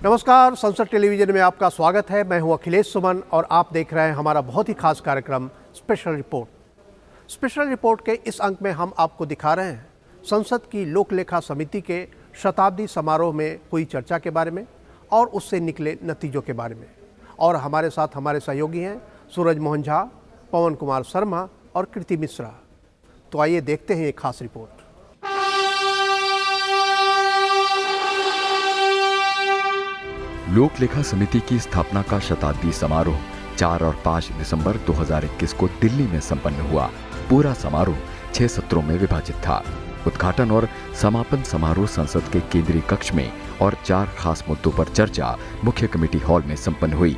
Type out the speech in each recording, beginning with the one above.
नमस्कार, संसद टेलीविजन में आपका स्वागत है। मैं हूं अखिलेश सुमन और आप देख रहे हैं हमारा बहुत ही खास कार्यक्रम स्पेशल रिपोर्ट। स्पेशल रिपोर्ट के इस अंक में हम आपको दिखा रहे हैं संसद की लोक लेखा समिति के शताब्दी समारोह में हुई चर्चा के बारे में और उससे निकले नतीजों के बारे में। और हमारे साथ हमारे सहयोगी हैं सूरज मोहन झा, पवन कुमार शर्मा और कृति मिश्रा। तो आइए देखते हैं ये खास रिपोर्ट। लोक लेखा समिति की स्थापना का शताब्दी समारोह 4 और 5 दिसंबर 2021 को दिल्ली में संपन्न हुआ। पूरा समारोह 6 सत्रों में विभाजित था। उद्घाटन और समापन समारोह संसद के केंद्रीय कक्ष में और 4 खास मुद्दों पर चर्चा मुख्य कमेटी हॉल में संपन्न हुई।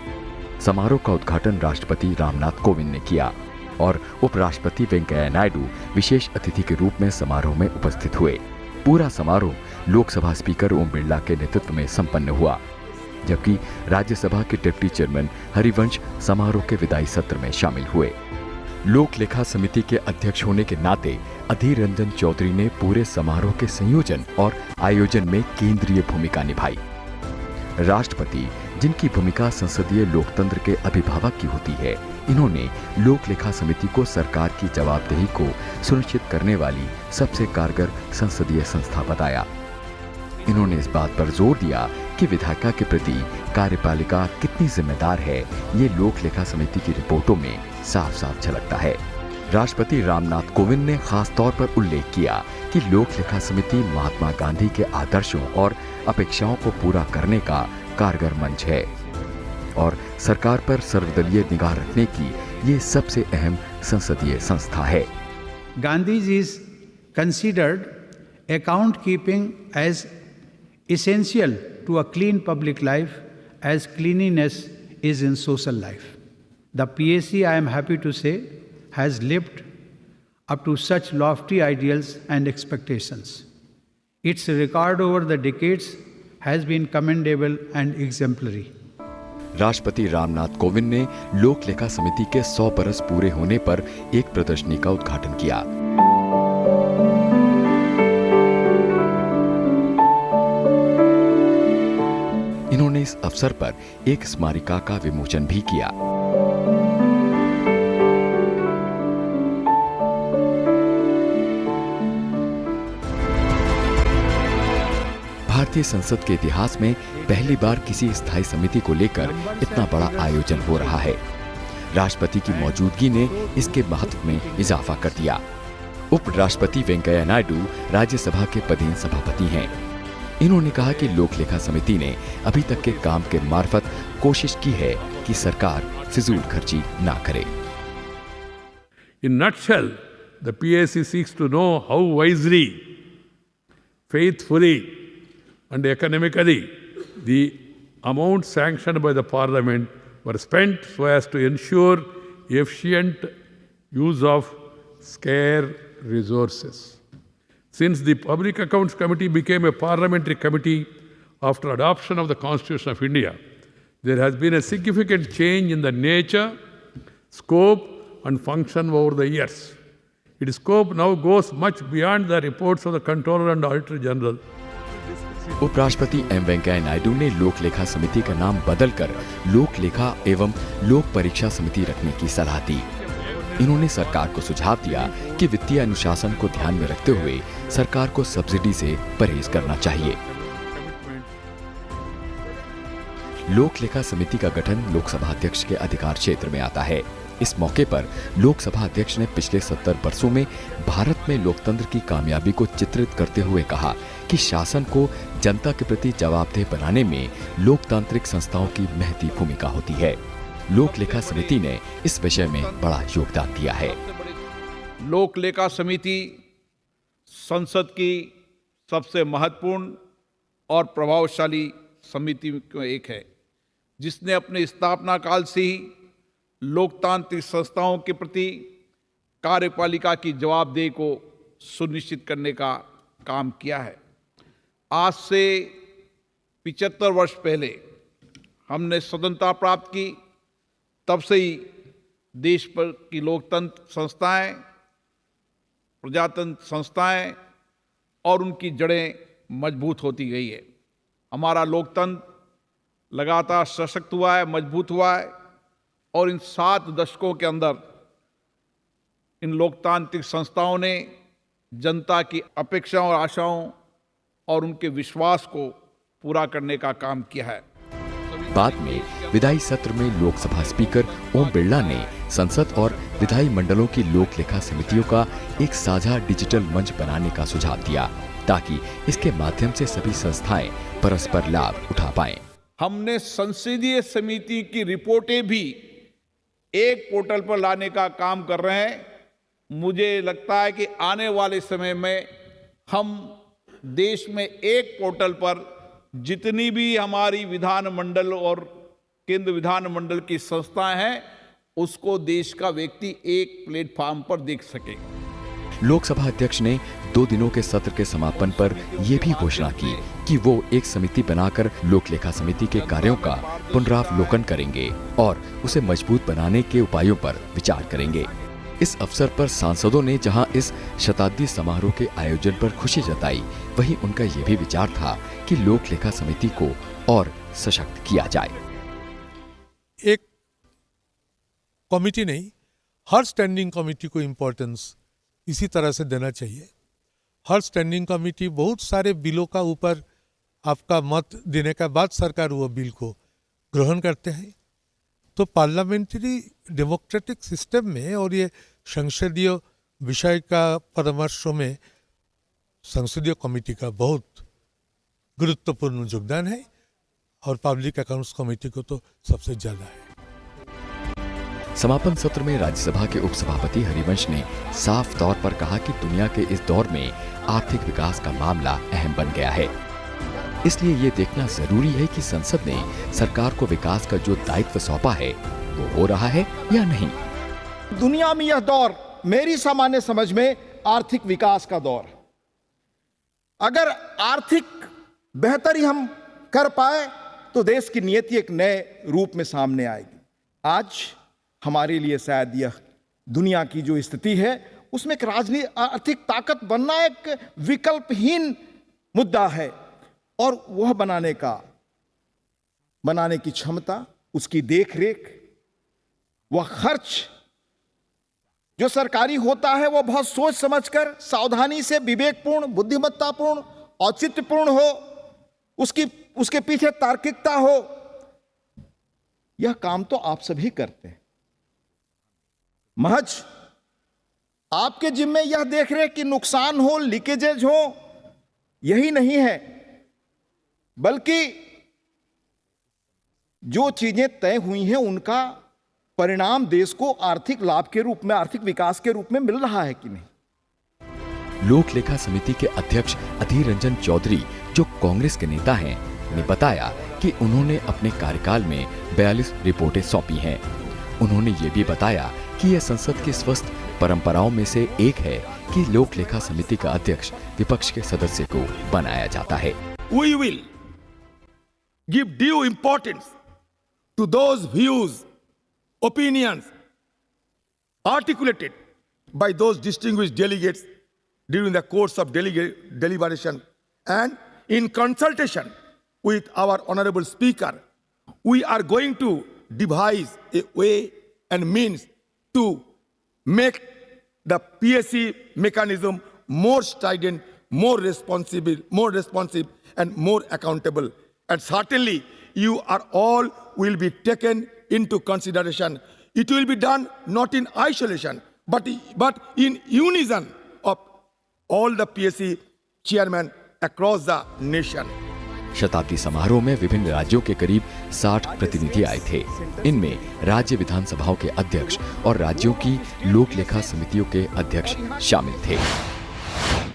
समारोह का उद्घाटन राष्ट्रपति रामनाथ कोविंद ने किया और उपराष्ट्रपति वेंकैया नायडू विशेष अतिथि के रूप में समारोह में उपस्थित हुए। पूरा समारोह लोकसभा स्पीकर ओम बिरला के नेतृत्व में संपन्न हुआ, जबकि राज्यसभा के डिप्टी चेयरमैन हरिवंश समारोह के विदाई सत्र में शामिल हुए। लोक लेखा समिति के अध्यक्ष होने के नाते अधीर रंजन चौधरी ने पूरे समारोह के संयोजन और आयोजन में केंद्रीय भूमिका निभाई। राष्ट्रपति, जिनकी भूमिका संसदीय लोकतंत्र के अभिभावक की होती है, इन्होंने लोक लेखा समिति को सरकार की जवाबदेही को सुनिश्चित करने वाली सबसे कारगर संसदीय संस्था बताया। इन्होंने इस बात पर जोर दिया कि विधायिका के प्रति कार्यपालिका कितनी जिम्मेदार है, ये लोक लेखा समिति की रिपोर्टों में साफ साफ झलकता है। राष्ट्रपति रामनाथ कोविंद ने खास तौर पर उल्लेख किया कि लोक लेखा समिति महात्मा गांधी के आदर्शों और अपेक्षाओं को पूरा करने का कारगर मंच है और सरकार पर सर्वदलीय निगाह रखने की ये सबसे अहम संसदीय संस्था है। Gandhi ji is considered account keeping as essential to a clean public life as cleanliness is in social life. The PAC, I am happy to say, has lived up to such lofty ideals and expectations. Its record over the decades has been commendable and exemplary. राष्ट्रपति रामनाथ कोविंद ने लोक लेखा समिति के 100 बरस पूरे होने पर एक प्रदर्शनी का उद्घाटन किया। इन्होंने इस अवसर पर एक स्मारिका का विमोचन भी किया। भारतीय संसद के इतिहास में पहली बार किसी स्थायी समिति को लेकर इतना बड़ा आयोजन हो रहा है। राष्ट्रपति की मौजूदगी ने इसके महत्व में इजाफा कर दिया। उपराष्ट्रपति वेंकैया नायडू राज्यसभा के पदेन सभापति हैं। इन्होंने कहा कि लोक लेखा समिति ने अभी तक के काम के मार्फत कोशिश की है कि सरकार फिजूल खर्ची ना करे। In nutshell, the PAC seeks to know how wisely, faithfully, and economically the amounts sanctioned by the Parliament were spent so as to ensure efficient use of scarce resources. Since the Public Accounts Committee became a parliamentary committee after adoption of the Constitution of India, there has been a significant change in the nature, scope, and function over the years. Its scope now goes much beyond the reports of the Controller and Auditor General. उपराष्ट्रपति M Venkaiah Naidu ने लोक लेखा समिति का नाम बदलकर लोक लेखा एवं लोक परीक्षा समिति रखने की सलाह दी। इन्होंने सरकार को सुझाव दिया कि वित्तीय अनुशासन को ध्यान में रखते हुए सरकार को सब्सिडी से परहेज करना चाहिए। लोक लेखा समिति का गठन लोकसभा अध्यक्ष के अधिकार क्षेत्र में आता है। इस मौके पर लोकसभा अध्यक्ष ने पिछले 70 वर्षों में भारत में लोकतंत्र की कामयाबी को चित्रित करते हुए कहा कि शासन को जनता के प्रति जवाबदेह बनाने में लोकतांत्रिक संस्थाओं की महती भूमिका होती है। लोक लेखा समिति ने इस विषय में बड़ा योगदान दिया है। लोक लेखा समिति संसद की सबसे महत्वपूर्ण और प्रभावशाली समिति में एक है, जिसने अपने स्थापना काल से ही लोकतांत्रिक संस्थाओं के प्रति कार्यपालिका की जवाबदेही को सुनिश्चित करने का काम किया है। आज से 75 वर्ष पहले हमने स्वतंत्रता प्राप्त की, तब से ही देश पर की लोकतंत्र संस्थाएं, प्रजातंत्र संस्थाएं और उनकी जड़ें मजबूत होती गई है। हमारा लोकतंत्र लगातार सशक्त हुआ है, मजबूत हुआ है और इन 7 दशकों के अंदर इन लोकतांत्रिक संस्थाओं ने जनता की अपेक्षाओं और आशाओं और उनके विश्वास को पूरा करने का काम किया है। बाद में विधायी सत्र में लोकसभा स्पीकर ओम बिरला ने संसद और विधायी मंडलों की लोक लेखा समितियों का एक साझा डिजिटल मंच बनाने का सुझाव दिया ताकि इसके माध्यम से सभी संस्थाएं परस्पर लाभ उठा पाएं। हमने संसदीय समिति की रिपोर्टें भी एक पोर्टल पर लाने का काम कर रहे हैं। मुझे लगता है कि आने वाले समय में हम देश में एक पोर्टल पर जितनी भी हमारी विधानमंडल और केंद्र विधानमंडल की संस्थाएं हैं उसको देश का व्यक्ति एक प्लेटफॉर्म पर देख सके। लोकसभा अध्यक्ष ने 2 दिनों के सत्र के समापन पर यह भी घोषणा की कि वो एक समिति बनाकर लोक लेखा समिति के कार्यों का पुनरावलोकन करेंगे और उसे मजबूत बनाने के उपायों पर विचार करेंगे। इस अवसर पर सांसदों ने जहां इस शताब्दी समारोह के आयोजन पर खुशी जताई, वहीं उनका यह भी विचार था कि लोक लेखा समिति को और सशक्त किया जाए। एक कमिटी नहीं, हर स्टैंडिंग कमिटी को इम्पोर्टेंस इसी तरह से देना चाहिए। हर स्टैंडिंग कमिटी बहुत सारे बिलों का ऊपर आपका मत देने के बाद सरकार वो बिल को ग्रहण करते हैं। तो पार्लियामेंट्री डेमोक्रेटिक सिस्टम में और ये संसदीय विषय का परामर्शों में संसदीय कमेटी का बहुत गुरुत्वपूर्ण योगदान है और पब्लिक अकाउंट्स कमेटी को तो सबसे ज्यादा है। समापन सत्र में राज्यसभा के उपसभापति हरिवंश ने साफ तौर पर कहा कि दुनिया के इस दौर में आर्थिक विकास का मामला अहम बन गया है, इसलिए ये देखना जरूरी है कि संसद ने सरकार को विकास का जो दायित्व सौंपा है वो हो रहा है या नहीं। दुनिया में यह दौर मेरी सामान्य समझ में आर्थिक विकास का दौर। अगर आर्थिक बेहतरी हम कर पाए तो देश की नीति एक नए रूप में सामने आएगी। आज हमारे लिए शायद यह दुनिया की जो स्थिति है उसमें एक राजनीतिक आर्थिक ताकत बनना एक विकल्पहीन मुद्दा है और वह बनाने की क्षमता, उसकी देखरेख, वह खर्च जो सरकारी होता है वो बहुत सोच समझकर, सावधानी से, विवेकपूर्ण, बुद्धिमत्तापूर्ण, औचित्यपूर्ण हो, उसके पीछे तार्किकता हो। यह काम तो आप सभी करते हैं। महज आपके जिम्मे यह देख रेख कि नुकसान हो, लीकेजेज हो, यही नहीं है, बल्कि जो चीजें तय हुई हैं उनका परिणाम देश को आर्थिक लाभ के रूप में, आर्थिक विकास के रूप में मिल रहा है कि नहीं। लोक लेखा समिति के अध्यक्ष अधीर रंजन चौधरी, जो कांग्रेस के नेता हैं, ने बताया कि उन्होंने अपने कार्यकाल में 42 रिपोर्टें सौंपी हैं। उन्होंने ये भी बताया कि यह संसद की स्वस्थ परंपराओं में से एक है कि लोक लेखा समिति का अध्यक्ष विपक्ष के सदस्य को बनाया जाता है। We will give due importance to those views, opinions articulated by those distinguished delegates during the course of deliberation, and in consultation with our honorable speaker, we are going to devise a way and means to make the PSC mechanism more strident, more responsive and more accountable. And certainly you are all will be taken into consideration. It will be done not in isolation, but in unison of all the PSC chairmen across the nation. शताब्दी समारोह में विभिन्न राज्यों के करीब 60 प्रतिनिधि आए थे। इनमें राज्य विधानसभाओं के अध्यक्ष और राज्यों की लोक लेखा समितियों के अध्यक्ष शामिल थे।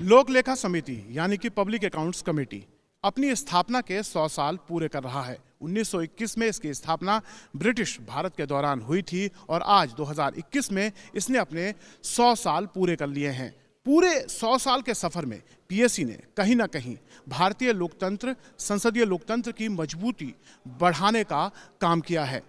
लोक लेखा समिति यानी कि पब्लिक अकाउंट्स कमेटी अपनी स्थापना के 100 साल पूरे कर रहा है। 1921 में इसकी स्थापना ब्रिटिश भारत के दौरान हुई थी और आज 2021 में इसने अपने 100 साल पूरे कर लिए हैं। पूरे 100 साल के सफर में पीएससी ने कहीं ना कहीं भारतीय लोकतंत्र, संसदीय लोकतंत्र की मजबूती बढ़ाने का काम किया है।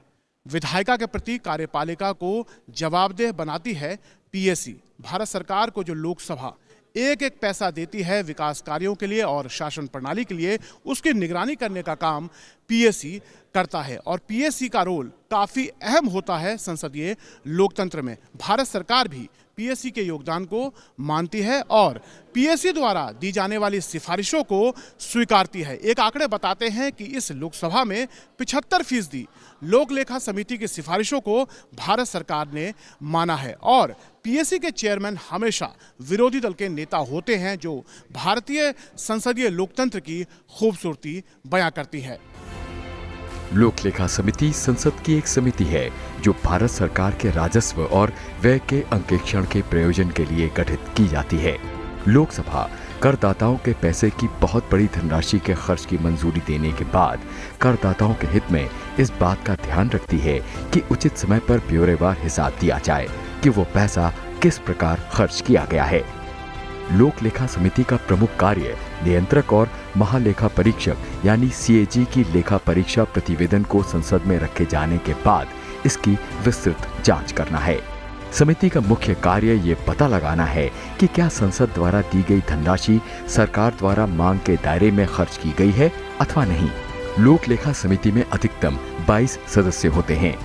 विधायिका के प्रति कार्यपालिका को जवाबदेह बनाती है पीएससी। भारत सरकार को जो लोकसभा एक एक पैसा देती है विकास कार्यों के लिए और शासन प्रणाली के लिए, उसकी निगरानी करने का काम पीएससी करता है। और पीएससी का रोल काफ़ी अहम होता है संसदीय लोकतंत्र में। भारत सरकार भी पीएससी के योगदान को मानती है और पीएससी द्वारा दी जाने वाली सिफारिशों को स्वीकारती है। एक आंकड़े बताते हैं कि इस लोकसभा में 75% लोक लेखा समिति की सिफारिशों को भारत सरकार ने माना है और पीएससी के चेयरमैन हमेशा विरोधी दल के नेता होते हैं, जो भारतीय संसदीय लोकतंत्र की खूबसूरती बयां करती है। लोक लेखा समिति संसद की एक समिति है जो भारत सरकार के राजस्व और व्यय के अंकेक्षण के प्रयोजन के लिए गठित की जाती है। लोकसभा करदाताओं के पैसे की बहुत बड़ी धनराशि के खर्च की मंजूरी देने के बाद करदाताओं के हित में इस बात का ध्यान रखती है कि उचित समय पर ब्यौरेवार हिसाब दिया जाए कि वो पैसा किस प्रकार खर्च किया गया है। लोक लेखा समिति का प्रमुख कार्य नियंत्रक और महालेखा परीक्षक यानी सीएजी की लेखा परीक्षा प्रतिवेदन को संसद में रखे जाने के बाद इसकी विस्तृत जांच करना है। समिति का मुख्य कार्य ये पता लगाना है कि क्या संसद द्वारा दी गई धनराशि सरकार द्वारा मांग के दायरे में खर्च की गई है अथवा नहीं। लोक लेखा समिति में अधिकतम 22 सदस्य होते हैं।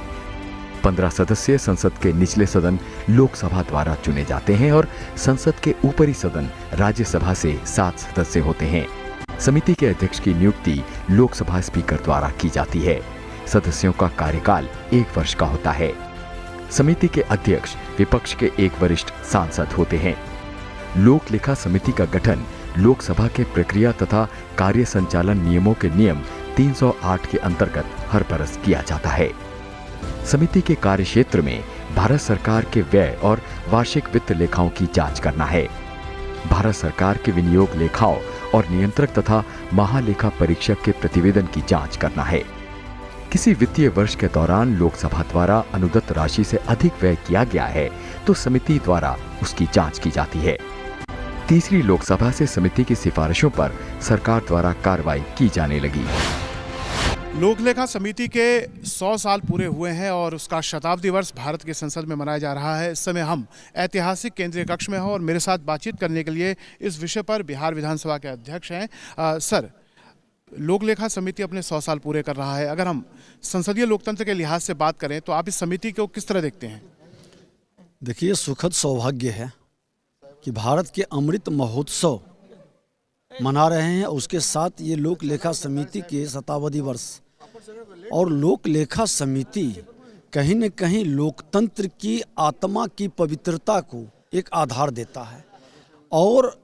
15 सदस्य संसद के निचले सदन लोकसभा द्वारा चुने जाते हैं और संसद के ऊपरी सदन राज्यसभा से 7 सदस्य होते हैं। समिति के अध्यक्ष की नियुक्ति लोकसभा स्पीकर द्वारा की जाती है। सदस्यों का कार्यकाल 1 वर्ष का होता है। समिति के अध्यक्ष विपक्ष के एक वरिष्ठ सांसद होते हैं। लोक लेखा समिति का गठन लोकसभा के प्रक्रिया तथा कार्य संचालन नियमों के नियम 308 के अंतर्गत हर बरस किया जाता है। समिति के कार्य क्षेत्र में भारत सरकार के व्यय और वार्षिक वित्त लेखाओं की जांच करना है। भारत सरकार के विनियोग लेखाओं और नियंत्रक तथा महालेखा परीक्षक के प्रतिवेदन की जांच करना है। किसी वित्तीय वर्ष के दौरान लोकसभा द्वारा अनुदत्त राशि से अधिक व्यय किया गया है तो समिति द्वारा उसकी जांच की जाती है। तीसरी लोकसभा से समिति की सिफारिशों पर सरकार द्वारा कार्रवाई की जाने लगी। लोक लेखा समिति के 100 साल पूरे हुए हैं और उसका शताब्दी वर्ष भारत की संसद में मनाया जा रहा है। इस समय हम ऐतिहासिक केंद्रीय कक्ष में हैं और मेरे साथ बातचीत करने के लिए इस विषय पर बिहार विधानसभा के अध्यक्ष हैं। सर, लोक लेखा समिति अपने 100 साल पूरे कर रहा है। अगर हम संसदीय लोकतंत्र के लिहाज से बात करें तो आप इस समिति को किस तरह देखते हैं? देखिए, सुखद सौभाग्य है कि भारत के अमृत महोत्सव मना रहे हैं, उसके साथ ये लोक लेखा समिति के शताब्दी वर्ष। और लोक लेखा समिति कहीं न कहीं लोकतंत्र की आत्मा की पवित्रता को एक आधार देता है और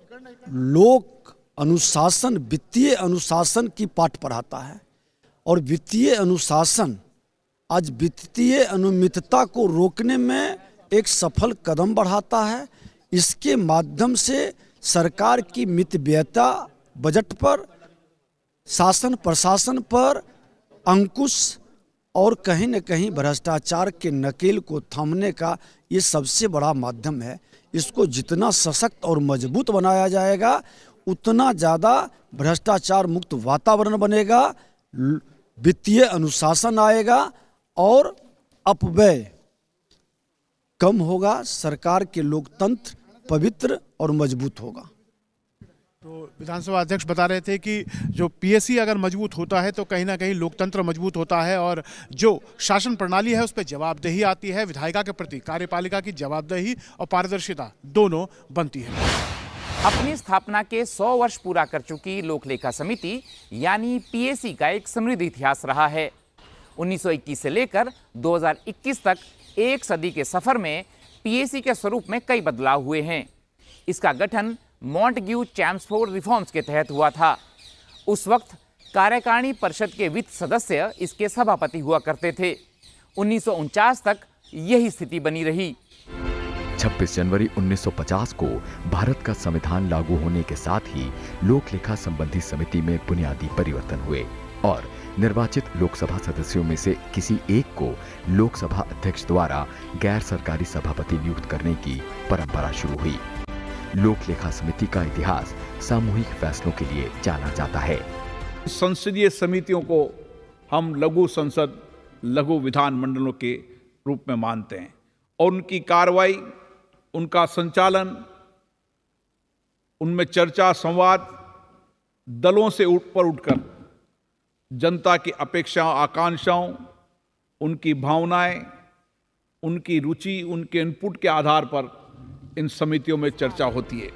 लोक अनुशासन, वित्तीय अनुशासन की पाठ पढ़ाता है। और वित्तीय अनुशासन आज वित्तीय अनियमितता को रोकने में एक सफल कदम बढ़ाता है। इसके माध्यम से सरकार की मितव्ययता बजट पर, शासन प्रशासन पर अंकुश और कहीं न कहीं भ्रष्टाचार के नकेल को थामने का ये सबसे बड़ा माध्यम है। इसको जितना सशक्त और मजबूत बनाया जाएगा उतना ज़्यादा भ्रष्टाचार मुक्त वातावरण बनेगा, वित्तीय अनुशासन आएगा और अपव्यय कम होगा, सरकार के लोकतंत्र पवित्र और मजबूत होगा। तो विधानसभा अध्यक्ष बता रहे थे कि जो पीएससी अगर मजबूत होता है तो कहीं ना कहीं लोकतंत्र मजबूत होता है और जो शासन प्रणाली है उस पर जवाबदेही आती है, विधायिका के प्रति कार्यपालिका की जवाबदेही और पारदर्शिता दोनों बनती है। अपनी स्थापना के 100 वर्ष पूरा कर चुकी लोक लेखा समिति यानी पीएससी का एक समृद्ध इतिहास रहा है। 1921 से लेकर 2021 तक एक सदी के सफर में पीएससी के स्वरूप में कई बदलाव हुए हैं। इसका गठन मॉन्टेग्यू चैम्सफोर्ड रिफॉर्म्स के तहत हुआ था। उस वक्त कार्यकारिणी परिषद के वित्त सदस्य इसके सभापति हुआ करते थे। 1949 तक यही स्थिति बनी रही। 26 जनवरी 1950 को भारत का संविधान लागू होने के साथ ही लोक लेखा संबंधी समिति में बुनियादी परिवर्तन हुए और निर्वाचित लोकसभा सदस्यों में से किसी एक को लोकसभा अध्यक्ष द्वारा गैर सरकारी सभापति नियुक्त करने की परंपरा शुरू हुई। लोक लेखा समिति का इतिहास सामूहिक फैसलों के लिए जाना जाता है। संसदीय समितियों को हम लघु संसद, लघु विधान मंडलों के रूप में मानते हैं और उनकी कार्रवाई, उनका संचालन उनमें चर्चा संवाद दलों से ऊपर उठकर जनता की अपेक्षाओं आकांक्षाओं, उनकी भावनाएं, उनकी रुचि, उनके इनपुट के आधार पर इन समितियों में चर्चा होती है।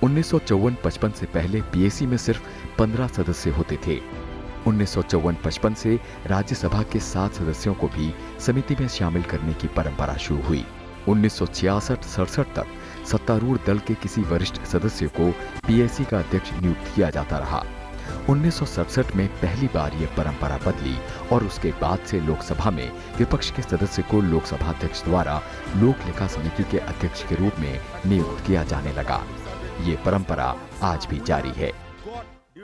1954-55 से पहले पीएसी में सिर्फ 15 सदस्य होते थे। 1954-55 से राज्यसभा के 7 सदस्यों को भी समिति में शामिल करने की परंपरा शुरू हुई। 1966-67 तक सत्तारूढ़ दल के किसी वरिष्ठ सदस्य को पीएसी का अध्यक्ष नियुक्त किया जाता रहा। 1967 में पहली बार यह परंपरा बदली और उसके बाद से लोकसभा में विपक्ष के सदस्य को लोकसभा अध्यक्ष द्वारा लोक लेखा समिति के अध्यक्ष के रूप में नियुक्त किया जाने लगा। ये परंपरा आज भी जारी है।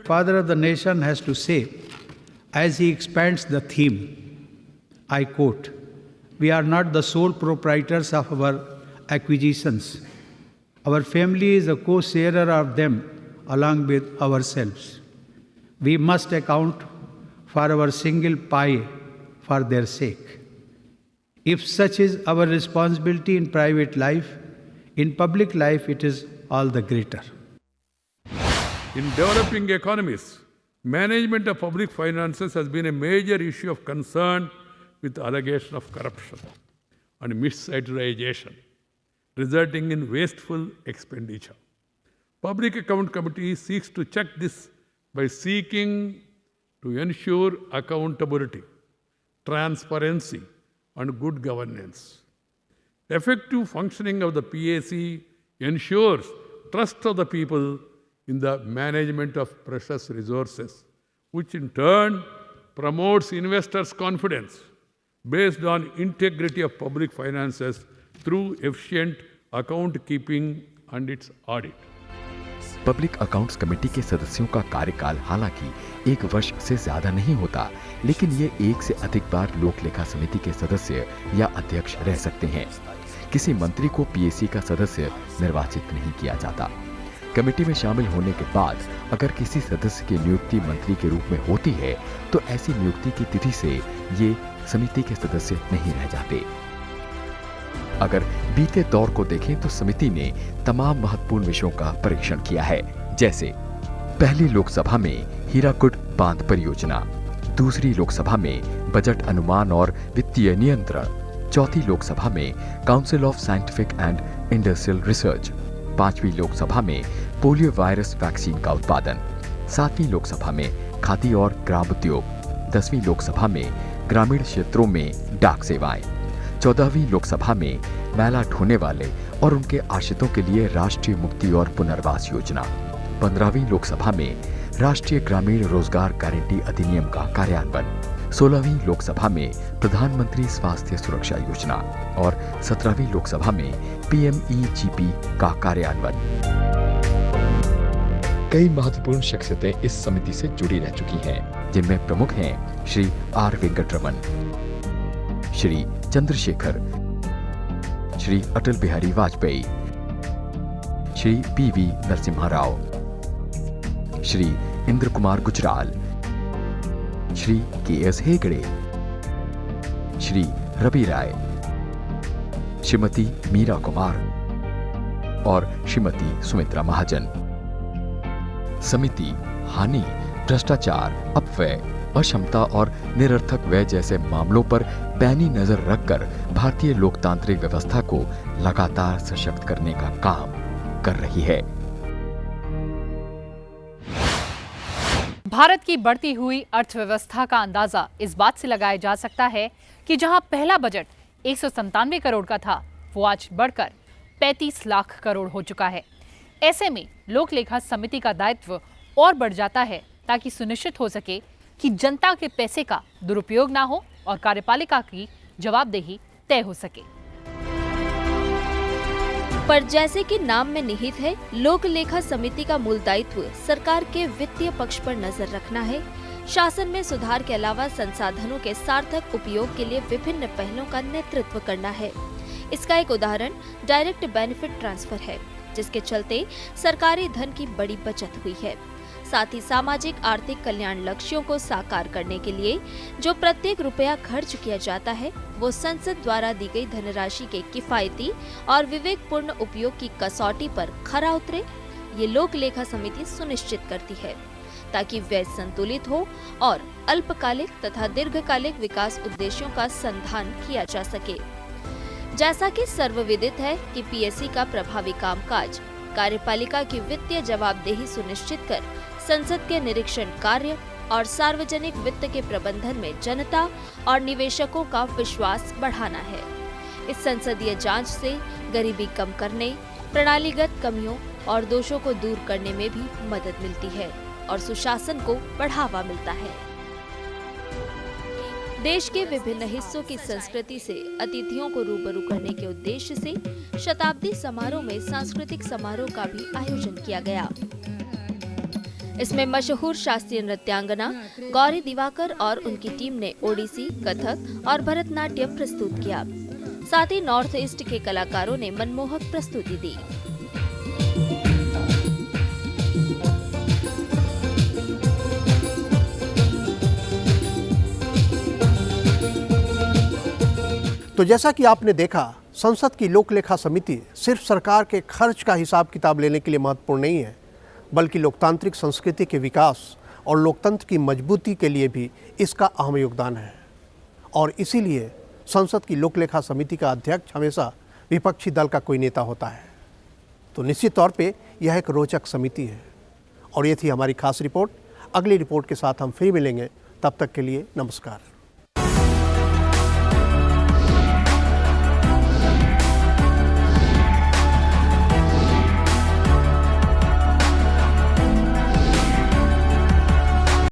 Father of the nation has to say, as he expands the theme, I quote, "We are not the sole proprietors of our acquisitions. Our family is a co-sharer of them along with ourselves. We must account for our single pie for their sake. If such is our responsibility in private life, in public life it is all the greater." In developing economies, management of public finances has been a major issue of concern with allegation of corruption and misutilization, resulting in wasteful expenditure. Public Account Committee seeks to check this by seeking to ensure accountability, transparency, and good governance. Effective functioning of the PAC ensures trust of the people in the management of precious resources, which in turn promotes investors' confidence based on integrity of public finances through efficient account keeping and its audit. Public accounts committee के सदस्यों का कार्यकाल हालांकि 1 वर्ष से ज्यादा नहीं होता, लेकिन ये 1 से अधिक बार लोक लेखा समिति के सदस्य या अध्यक्ष रह सकते हैं। किसी मंत्री को पीएसी का सदस्य निर्वाचित नहीं किया जाता। कमेटी में शामिल होने के बाद अगर किसी सदस्य की नियुक्ति मंत्री के रूप में होती है तो ऐसी नियुक्ति की तिथि से ये समिति के सदस्य नहीं रह जाते। अगर बीते दौर को देखें तो समिति ने तमाम महत्वपूर्ण विषयों का परीक्षण किया है, जैसे पहली लोकसभा में हीराकुड बांध परियोजना, दूसरी लोकसभा में बजट अनुमान और वित्तीय नियंत्रण, चौथी लोकसभा में council of scientific and industrial research, 5वीं लोकसभा में पोलियो वायरस वैक्सीन का उत्पादन, 7वीं लोकसभा में खादी और ग्राम उद्योग, 10वीं लोकसभा में ग्रामीण क्षेत्रों में डाक सेवाएं, 14वीं लोकसभा में मैला ढोने वाले और उनके आश्रितों के लिए राष्ट्रीय मुक्ति और पुनर्वास योजना, 15वीं लोकसभा में राष्ट्रीय ग्रामीण रोजगार गारंटी अधिनियम का कार्यान्वयन, 16वीं लोकसभा में प्रधानमंत्री स्वास्थ्य सुरक्षा योजना और 17वीं लोकसभा में पीएमईजीपी का कार्यान्वयन। कई महत्वपूर्ण शख्सियतें इस समिति से जुड़ी रह चुकी हैं, जिनमें प्रमुख हैं Shri R Venkataraman, Shri Chandrashekhar, Shri Atal Bihari Vajpayee, Shri PV Narasimha Rao, Shri Inder Kumar Gujral, Shri KS. Hegde, Shri Ravi Ray, Shrimati Meira Kumar और श्रीमती सुमित्रा महाजन। समिति हानि, भ्रष्टाचार, अपव्यय, अक्षमता और निरर्थक व्यय जैसे मामलों पर पैनी नजर रखकर भारतीय लोकतांत्रिक व्यवस्था को लगातार सशक्त करने का काम कर रही है। भारत की बढ़ती हुई अर्थव्यवस्था का अंदाजा इस बात से लगाया जा सकता है कि जहां पहला बजट 197 करोड़ का था, वो आज बढ़कर 35 लाख करोड़ हो चुका है। ऐसे में लोक लेखा समिति का दायित्व और बढ़ जाता है ताकि सुनिश्चित हो सके कि जनता के पैसे का दुरुपयोग ना हो और कार्यपालिका की जवाबदेही तय हो सके। पर जैसे कि नाम में निहित है, लोक लेखा समिति का मूल दायित्व सरकार के वित्तीय पक्ष पर नजर रखना है। शासन में सुधार के अलावा संसाधनों के सार्थक उपयोग के लिए विभिन्न पहलों का नेतृत्व करना है। इसका एक उदाहरण डायरेक्ट बेनिफिट ट्रांसफर है, जिसके चलते सरकारी धन की बड़ी बचत हुई है। साथ ही सामाजिक आर्थिक कल्याण लक्ष्यों को साकार करने के लिए जो प्रत्येक रुपया खर्च किया जाता है, वो संसद द्वारा दी गई धनराशि के किफायती और विवेकपूर्ण उपयोग की कसौटी पर खरा उतरे ये लोक लेखा समिति सुनिश्चित करती है, ताकि व्यय संतुलित हो और अल्पकालिक तथा दीर्घकालिक विकास उद्देश्यों का संधान किया जा सके। जैसा कि सर्वविदित है कि पीएससी का प्रभावी कामकाज कार्यपालिका की वित्तीय जवाबदेही सुनिश्चित कर संसद के निरीक्षण कार्य और सार्वजनिक वित्त के प्रबंधन में जनता और निवेशकों का विश्वास बढ़ाना है। इस संसदीय जांच से गरीबी कम करने, प्रणालीगत कमियों और दोषों को दूर करने में भी मदद मिलती है और सुशासन को बढ़ावा मिलता है। देश के विभिन्न हिस्सों की संस्कृति से अतिथियों को रूबरू करने के उद्देश्य से शताब्दी समारोह में सांस्कृतिक समारोह का भी आयोजन किया गया। इसमें मशहूर शास्त्रीय नृत्यांगना गौरी दिवाकर और उनकी टीम ने ओडिसी, कथक और भरतनाट्यम प्रस्तुत किया। साथ ही नॉर्थ ईस्ट के कलाकारों ने मनमोहक प्रस्तुति दी। तो जैसा कि आपने देखा, संसद की लोक लेखा समिति सिर्फ सरकार के खर्च का हिसाब किताब लेने के लिए महत्वपूर्ण नहीं है, बल्कि लोकतांत्रिक संस्कृति के विकास और लोकतंत्र की मजबूती के लिए भी इसका अहम योगदान है। और इसीलिए संसद की लोक लेखा समिति का अध्यक्ष हमेशा विपक्षी दल का कोई नेता होता है। तो निश्चित तौर पे यह एक रोचक समिति है। और ये थी हमारी खास रिपोर्ट। अगली रिपोर्ट के साथ हम फिर मिलेंगे। तब तक के लिए नमस्कार।